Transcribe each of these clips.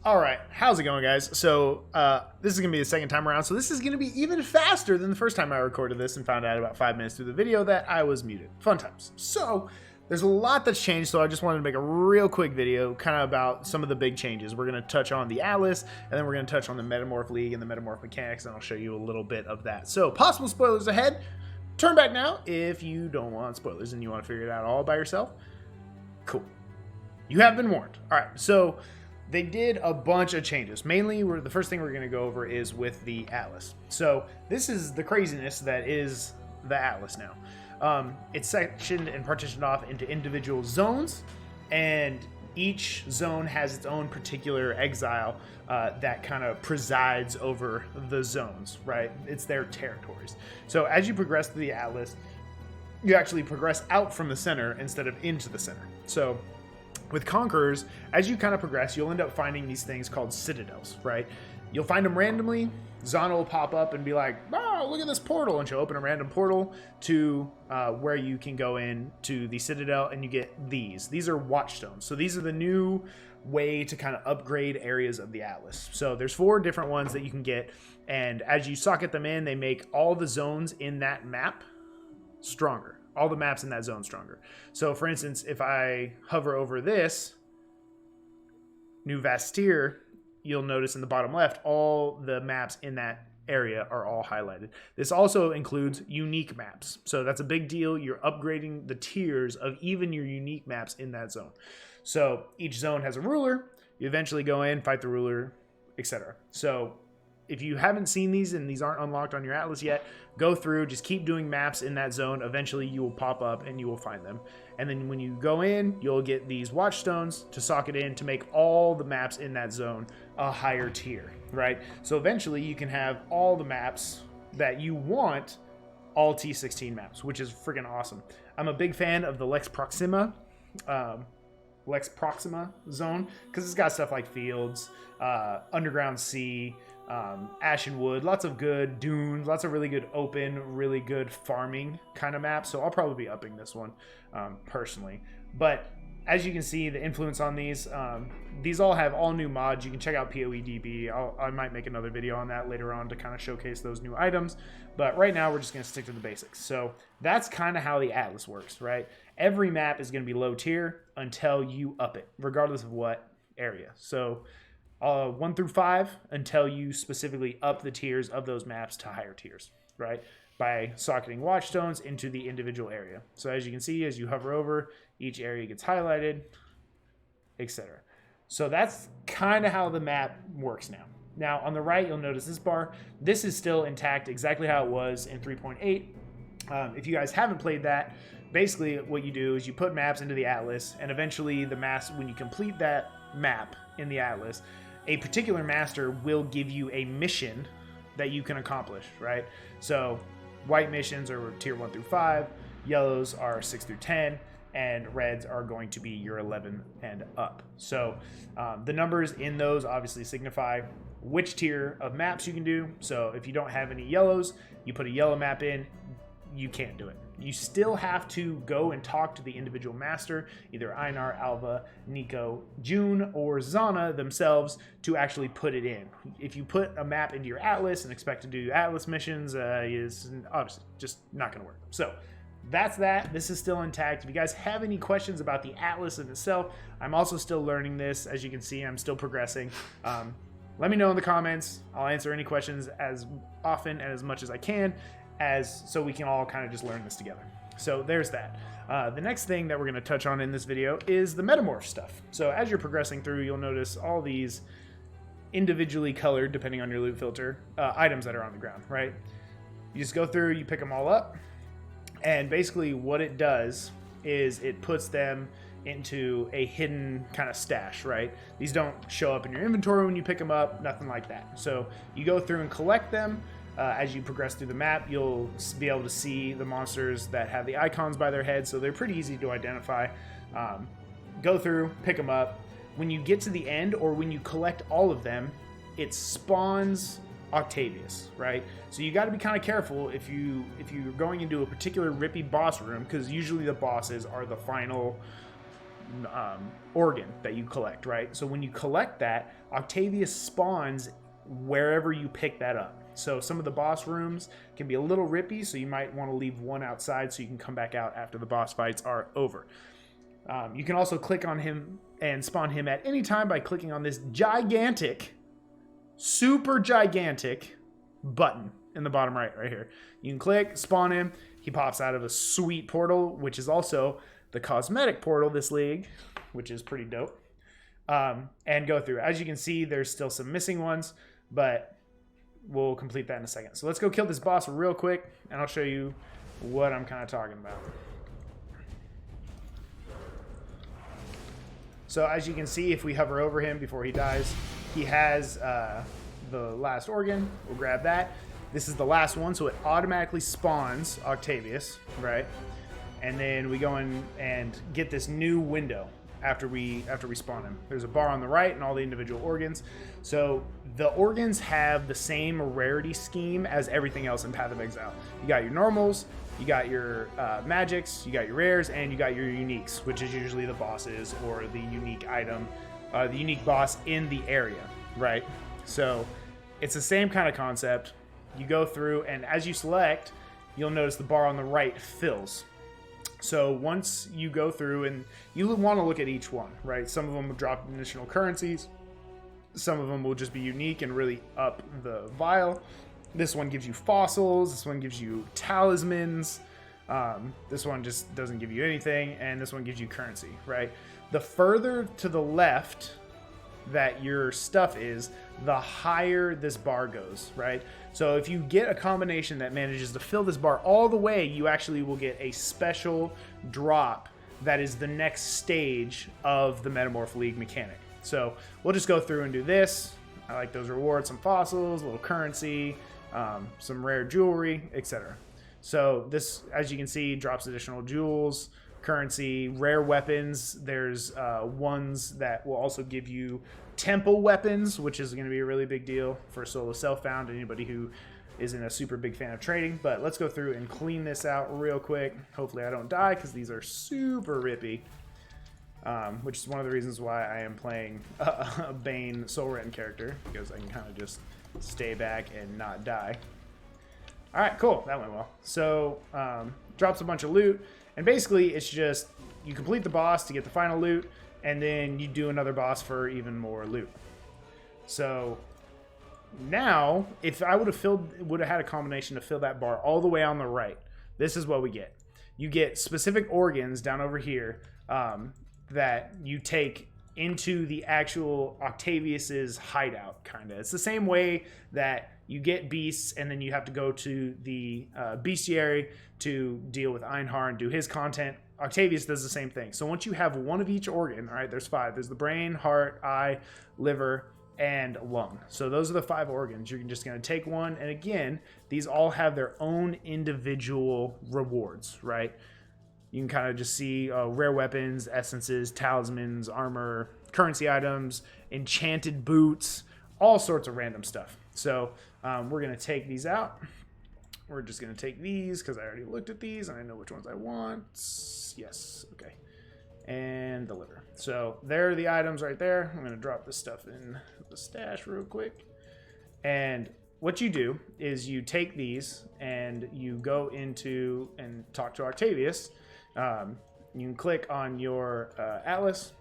All right, how's it going, guys? So this is gonna be the second time around, so this is gonna be even faster than the first time I recorded this and found out about 5 minutes through the video that I was muted. Fun times. So there's a lot that's changed, so I just wanted to make a real quick video kind of about some of the big changes. We're gonna touch on the Atlas, and then we're gonna touch on the Metamorph League and the Metamorph mechanics, and I'll show you a little bit of that. So possible spoilers ahead. Turn back now if you don't want spoilers and you want to figure it out all by yourself. Cool. You have been warned. All right, so they did a bunch of changes. Mainly, the first thing we're going to go over is with the Atlas. So this is the craziness that is the Atlas now. It's sectioned and partitioned off into individual zones, and each zone has its own particular exile that kind of presides over the zones, right? It's their territories. So as you progress through the Atlas, you actually progress out from the center instead of into the center. So with Conquerors, as you kind of progress, you'll end up finding these things called citadels, right? You'll find them randomly. Zana will pop up and be like, oh, look at this portal. And she'll open a random portal to where you can go in to the citadel, and you get these. These are watchstones. So these are the new way to kind of upgrade areas of the Atlas. So there's 4 different ones that you can get. And as you socket them in, they make all the zones in that map stronger. All the maps in that zone stronger. So for instance, if I hover over this New Vastir, you'll notice in the bottom left, all the maps in that area are all highlighted. This also includes unique maps. So that's a big deal. You're upgrading the tiers of even your unique maps in that zone. So each zone has a ruler. You eventually go in, fight the ruler, etc. So if you haven't seen these and these aren't unlocked on your Atlas yet, go through, just keep doing maps in that zone. Eventually you will pop up and you will find them. And then when you go in, you'll get these watchstones to socket in to make all the maps in that zone a higher tier, right? So eventually you can have all the maps that you want, all T16 maps, which is freaking awesome. I'm a big fan of the Lex Proxima zone, because it's got stuff like fields, underground sea, Ashen Wood, lots of good dunes, lots of really good open, really good farming kind of maps. So I'll probably be upping this one personally. But as you can see, the influence on these all have all new mods. You can check out PoEDB. I might make another video on that later on to kind of showcase those new items. But right now, we're just going to stick to the basics. So that's kind of how the Atlas works, right? Every map is going to be low tier until you up it, regardless of what area. So 1 through 5 until you specifically up the tiers of those maps to higher tiers, right? By socketing watchstones into the individual area. So as you can see, as you hover over, each area gets highlighted, etc. So that's kind of how the map works now. Now on the right, you'll notice this bar. This is still intact, exactly how it was in 3.8. If you guys haven't played that, basically what you do is you put maps into the Atlas, and eventually the maps, when you complete that map in the Atlas, a particular master will give you a mission that you can accomplish, right? So white missions are tier 1 through 5, yellows are 6 through 10, and reds are going to be your 11 and up. So the numbers in those obviously signify which tier of maps you can do. So if you don't have any yellows, you put a yellow map in, you can't do it. You still have to go and talk to the individual master, either Einar, Alva, Nico, June, or Zana themselves to actually put it in. If you put a map into your Atlas and expect to do Atlas missions, is obviously just not going to work. So that's that. This is still intact. If you guys have any questions about the Atlas in itself, I'm also still learning this. As you can see, I'm still progressing. Let me know in the comments. I'll answer any questions as often and as much as I can, so we can all kind of just learn this together. So there's that. The next thing that we're going to touch on in this video is the Metamorph stuff. So as you're progressing through, you'll notice all these individually colored, depending on your loot filter, items that are on the ground, right? You just go through, you pick them all up, and basically what it does is it puts them into a hidden kind of stash, right? These don't show up in your inventory when you pick them up, nothing like that. So you go through and collect them. As you progress through the map, you'll be able to see the monsters that have the icons by their head, so they're pretty easy to identify. Go through, pick them up. When you get to the end, or when you collect all of them, it spawns Octavius, right? So you got to be kind of careful if you're going into a particular rippy boss room, because usually the bosses are the final organ that you collect, right? So when you collect that, Octavius spawns wherever you pick that up. So some of the boss rooms can be a little rippy, so you might want to leave one outside so you can come back out after the boss fights are over. You can also click on him and spawn him at any time by clicking on this gigantic, super gigantic button in the bottom right here. You can click, spawn him. He pops out of a sweet portal, which is also the cosmetic portal this league, which is pretty dope. And go through. As you can see, there's still some missing ones, but we'll complete that in a second. So let's go kill this boss real quick, and I'll show you what I'm kind of talking about. So as you can see, if we hover over him before he dies, he has the last organ. We'll grab that. This is the last one, so it automatically spawns Octavius, right? And then we go in and get this new window after we spawn him. There's a bar on the right and all the individual organs. So the organs have the same rarity scheme as everything else in Path of Exile. You got your normals, you got your magics, you got your rares, and you got your uniques, which is usually the bosses or the unique item, the unique boss in the area, right? So it's the same kind of concept. You go through, and as you select, you'll notice the bar on the right fills. So once you go through, and you want to look at each one, right? Some of them will drop additional currencies. Some of them will just be unique and really up the vial. This one gives you fossils. This one gives you talismans. This one just doesn't give you anything. And this one gives you currency, right? The further to the left that your stuff is, the higher this bar goes, right? So if you get a combination that manages to fill this bar all the way, you actually will get a special drop that is the next stage of the Metamorph League mechanic. So we'll just go through and do this. I like those rewards, some fossils, a little currency, some rare jewelry, etc. So this, as you can see, drops additional jewels, currency, rare weapons. There's ones that will also give you temple weapons, which is going to be a really big deal for solo self-found, anybody who isn't a super big fan of trading. But let's go through and clean this out real quick. Hopefully I don't die, because these are super rippy, which is one of the reasons why I am playing a Bane Soul Written character, because I can kind of just stay back and not die. All right, cool, that went well. So drops a bunch of loot, and basically it's just you complete the boss to get the final loot, and then you do another boss for even more loot. So now, if I would have had a combination to fill that bar all the way on the right, this is what we get. You get specific organs down over here that you take into the actual Octavius's hideout, kind of. It's the same way that you get beasts, and then you have to go to the bestiary to deal with Einhar and do his content. Octavius does the same thing. So once you have one of each organ, all right, there's 5. There's the brain, heart, eye, liver, and lung. So those are the 5 organs. You're just going to take one, and again, these all have their own individual rewards, right? You can kind of just see rare weapons, essences, talismans, armor, currency items, enchanted boots, all sorts of random stuff. So we're going to take these out. We're just going to take these because I already looked at these and I know which ones I want. Yes, okay. And the liver. So there are the items right there. I'm going to drop this stuff in the stash real quick. And what you do is you take these and you go into and talk to Octavius. You can click on your atlas.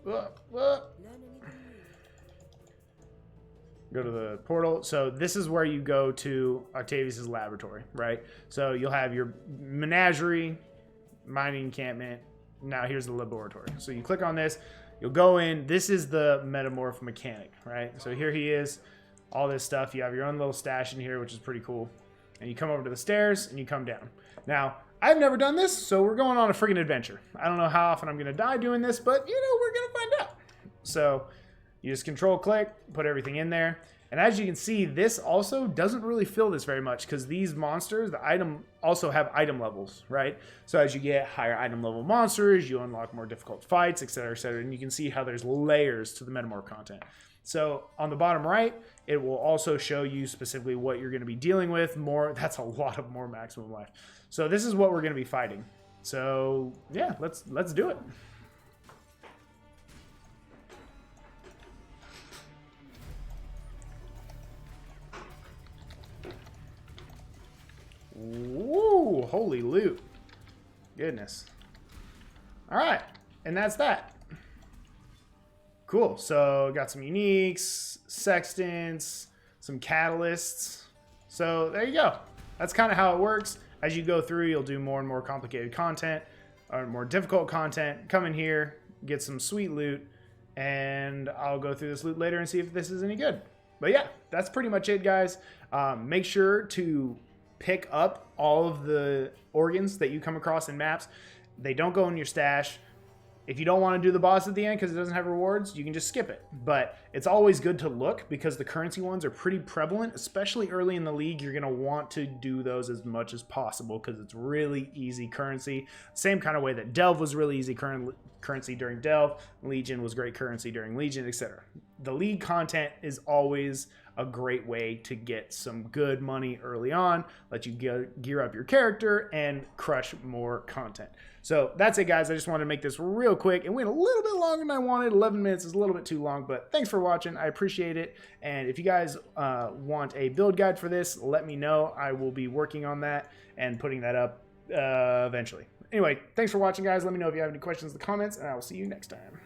Go to the portal. So this is where you go to Octavius's laboratory, right? So you'll have your menagerie, mining encampment. Now here's the laboratory. So you click on this, you'll go in. This is the Metamorph mechanic, right? So here he is, all this stuff. You have your own little stash in here, which is pretty cool. And you come over to the stairs and you come down. Now, I've never done this, so we're going on a friggin' adventure. I don't know how often I'm gonna die doing this, but we're gonna find out. So you just control click, put everything in there. And as you can see, this also doesn't really fill this very much because these monsters, the item, also have item levels, right? So as you get higher item level monsters, you unlock more difficult fights, etc., etc. And you can see how there's layers to the Metamorph content. So on the bottom right, it will also show you specifically what you're going to be dealing with. More, that's a lot of more maximum life. So this is what we're going to be fighting. So yeah, let's do it. Woo! Holy loot. Goodness. All right, and that's that. Cool. So got some uniques, sextants, some catalysts. So there you go. That's kind of how it works. As you go through, you'll do more and more complicated content or more difficult content. Come in here, get some sweet loot, and I'll go through this loot later and see if this is any good. But yeah, that's pretty much it, guys. Make sure to pick up all of the organs that you come across in maps. They don't go in your stash. If you don't want to do the boss at the end because it doesn't have rewards, you can just skip it. But it's always good to look because the currency ones are pretty prevalent, especially early in the league. You're going to want to do those as much as possible because it's really easy currency. Same kind of way that Delve was really easy currency during Delve. Legion was great currency during Legion, etc. The league content is always a great way to get some good money early on, let you gear up your character and crush more content. So that's it, guys. I just wanted to make this real quick. It went a little bit longer than I wanted. 11 minutes is a little bit too long, but thanks for watching. I appreciate it. And if you guys want a build guide for this, let me know. I will be working on that and putting that up eventually. Anyway, thanks for watching, guys. Let me know if you have any questions in the comments, and I will see you next time.